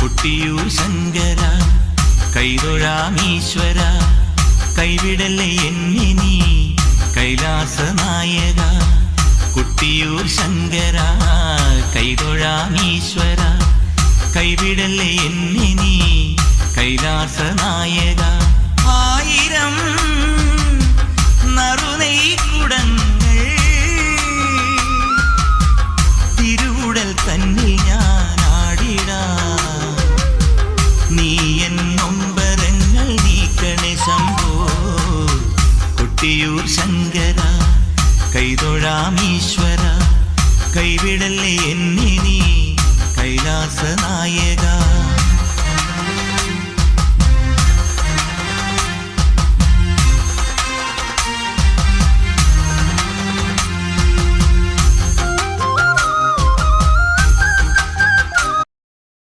കൊട്ടിയൂർ ശങ്കര കൈതൊഴാമീശ്വര കൈവിടല്ലേ എന്നെ നീ കൈലാസ നായക കൊട്ടിയൂർ ശങ്കര കൈതൊഴാമീശ്വര കൈവിടല്ലേ എന്നെ നീ കൈലാസ നായക ആയിരം നറുനെയ്ക്കുടങ്ങൾ തിരുവുടൽ തന്നിൽ ഞാൻ ആടിടാം നീ എൻ നൊമ്പരങ്ങൾ നീക്കണേ ശംഭോ കൊട്ടിയൂർ ശങ്കര കൈതൊഴാമീശ്വര കൈവിടല്ലേ എന്നെ നീ കൈലാസ നായക